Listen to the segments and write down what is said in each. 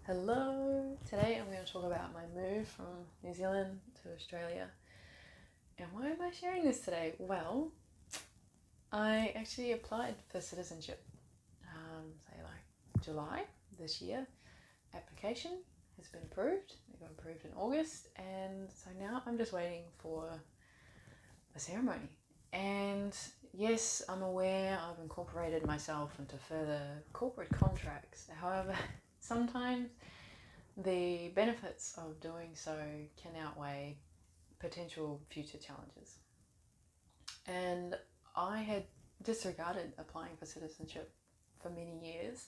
Hello! Today I'm going to talk about my move from New Zealand to Australia. And why am I sharing this today? Well, I actually applied for citizenship, say like July this year. Application has been approved. It got approved in August, and so now I'm just waiting for a ceremony. And yes, I'm aware I've incorporated myself into further corporate contracts. However, sometimes the benefits of doing so can outweigh potential future challenges. And I had disregarded applying for citizenship for many years.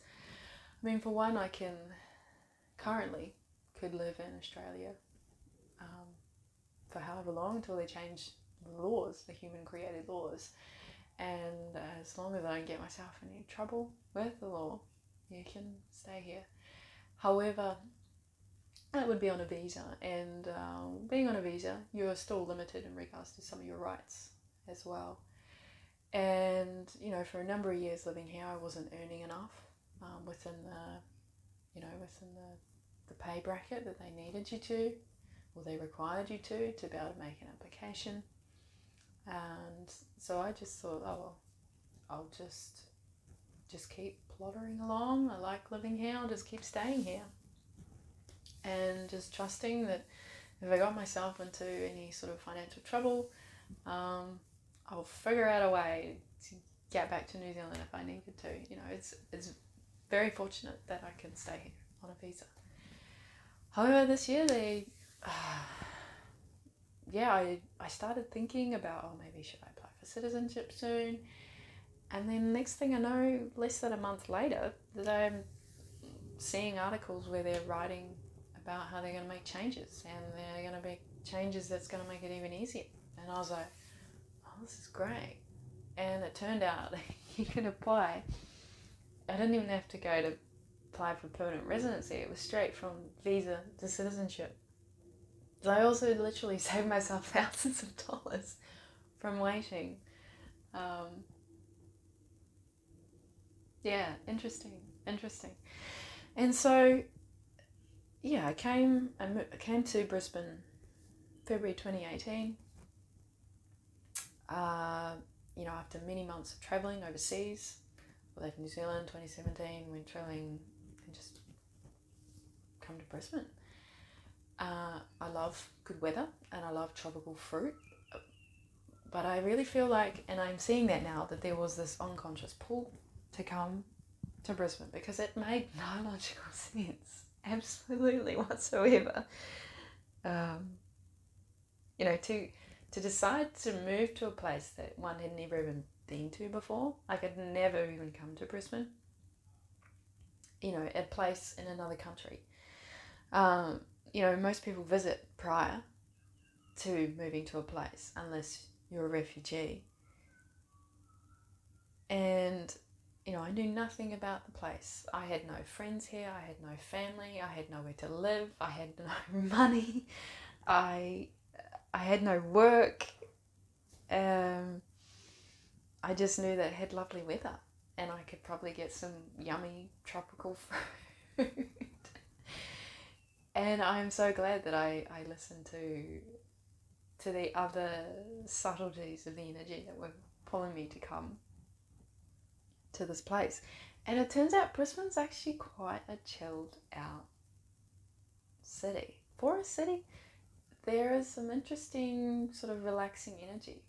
I mean, for one, I could live in Australia for however long until they change the laws, the human created laws. And as long as I don't get myself in any trouble with the law, you can stay here. However, that would be on a visa, and being on a visa, you're still limited in regards to some of your rights as well. And for a number of years living here, I wasn't earning enough within the pay bracket that they needed you to, or they required you to be able to make an application. And so I just thought, oh well, I'll just keep plottering along. I like living here. I'll just keep staying here. And just trusting that if I got myself into any sort of financial trouble, I'll figure out a way to get back to New Zealand if I needed to. It's very fortunate that I can stay here on a visa. However, this year I started thinking about, maybe should I apply for citizenship soon? And then next thing I know, less than a month later, that I'm seeing articles where they're writing about how they're going to make changes, and they're going to be changes that's going to make it even easier. And I was like, oh, this is great. And it turned out you can apply. I didn't even have to go to apply for permanent residency. It was straight from visa to citizenship. So I also literally saved myself thousands of dollars from waiting. Interesting. And so I came to Brisbane February 2018. After many months of travelling overseas, I left New Zealand 2017, went travelling and just come to Brisbane. I love good weather and I love tropical fruit, but I really feel like, and I'm seeing that now, that there was this unconscious pull to come to Brisbane because it made no logical sense, absolutely whatsoever. To decide to move to a place that one had never even been to before. I could never even come to Brisbane. A place in another country. Most people visit prior to moving to a place unless you're a refugee. And, I knew nothing about the place. I had no friends here. I had no family. I had nowhere to live. I had no money. I had no work. I just knew that it had lovely weather and I could probably get some yummy tropical fruit. And I'm so glad that I listened to the other subtleties of the energy that were pulling me to come to this place. And it turns out Brisbane's actually quite a chilled out city. For a city, there is some interesting sort of relaxing energy.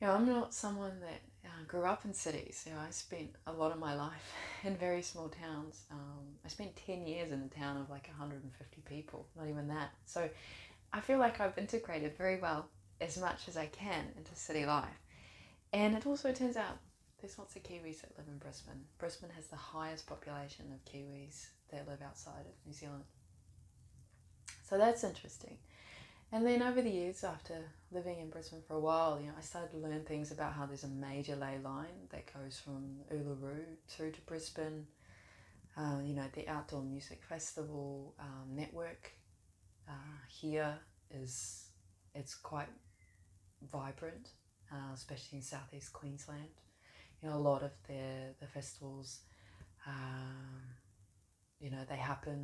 I'm not someone that grew up in cities. I spent a lot of my life in very small towns. I spent 10 years in a town of like 150 people, not even that. So I feel like I've integrated very well as much as I can into city life. And it also turns out there's lots of Kiwis that live in Brisbane. Brisbane has the highest population of Kiwis that live outside of New Zealand. So that's interesting. And then over the years, after living in Brisbane for a while, I started to learn things about how there's a major ley line that goes from Uluru through to Brisbane. The Outdoor Music Festival network here it's quite vibrant, especially in South East Queensland. A lot of the festivals, up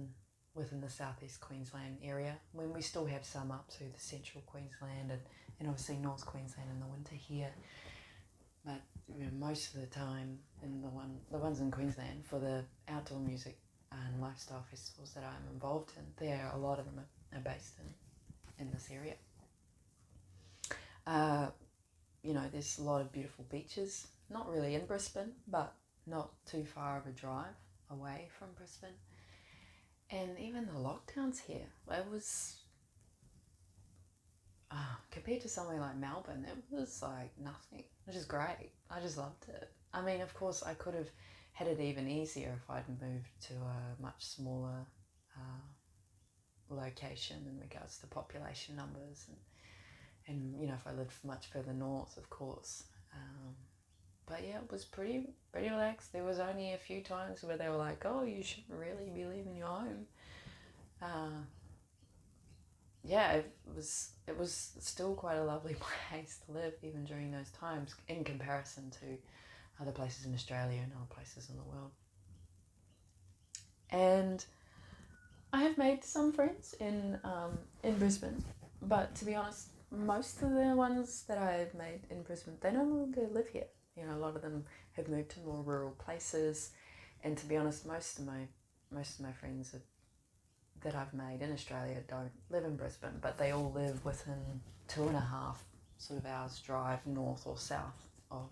within the South East Queensland area, when we still have some up to the central Queensland and obviously North Queensland in the winter here. But most of the time, in the ones in Queensland for the outdoor music and lifestyle festivals that I'm involved in, a lot of them are based in this area. There's a lot of beautiful beaches, not really in Brisbane, but not too far of a drive away from Brisbane. And even the lockdowns here, it was, compared to somewhere like Melbourne, it was like nothing, which is great. I just loved it. I mean, of course, I could have had it even easier if I'd moved to a much smaller location in regards to population numbers, and if I lived much further north, of course. But yeah, it was pretty relaxed. There was only a few times where they were like, "Oh, you shouldn't really be leaving your home." It was still quite a lovely place to live even during those times in comparison to other places in Australia and other places in the world. And I have made some friends in Brisbane, but to be honest, most of the ones that I've made in Brisbane, they no longer live here. A lot of them have moved to more rural places, and to be honest, most of my friends that I've made in Australia don't live in Brisbane, but they all live within 2.5 sort of hours drive north or south of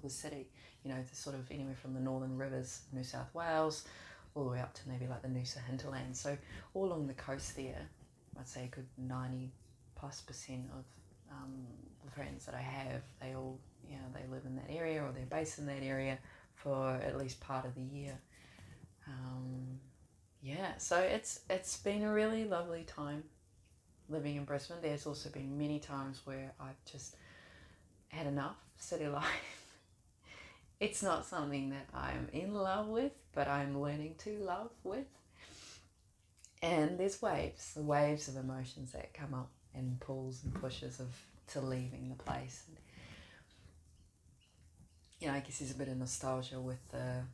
the city. To sort of anywhere from the northern rivers of New South Wales all the way up to maybe like the Noosa hinterland. So all along the coast there, I'd say a good 90+% of the friends that I have, they all they live in that area or they're based in that area for at least part of the year. So it's been a really lovely time living in Brisbane. There's also been many times where I've just had enough city life. It's not something that I'm in love with, but I'm learning to love with. And there's waves of emotions that come up, and pulls and pushes to leaving the place. And, I guess there's a bit of nostalgia with the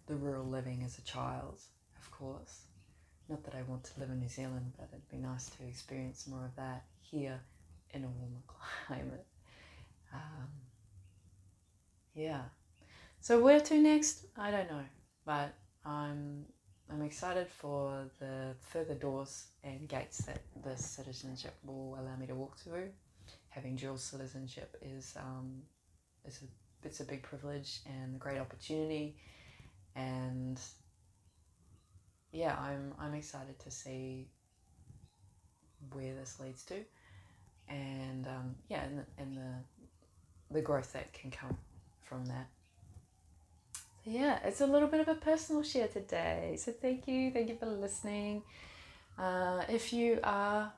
rural living as a child, of course. Not that I want to live in New Zealand, but it'd be nice to experience more of that here in a warmer climate. So where to next? I don't know, but I'm excited for the further doors and gates that this citizenship will allow me to walk through. Having dual citizenship is a big privilege and a great opportunity, and I'm excited to see where this leads to, and and the growth that can come from that. So it's a little bit of a personal share today. So thank you for listening. If you are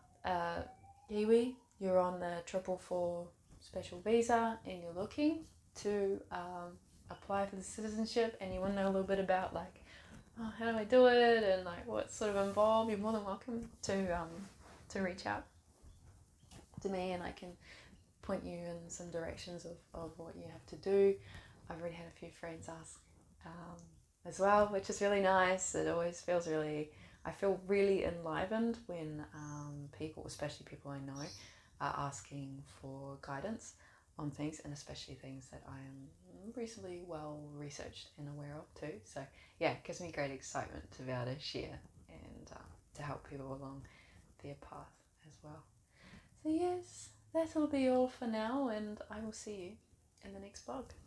Kiwi, you're on the 444 special visa and you're looking to apply for the citizenship, and you want to know a little bit about how do I do it and what's sort of involved, you're more than welcome to reach out to me, and I can point you in some directions of what you have to do. I've already had a few friends ask as well, which is really nice. It always feels I feel really enlivened when people, especially people I know, are asking for guidance on things, and especially things that I am reasonably well researched and aware of too. So it gives me great excitement to be able to share and to help people along their path as well. So yes, that'll be all for now, and I will see you in the next blog.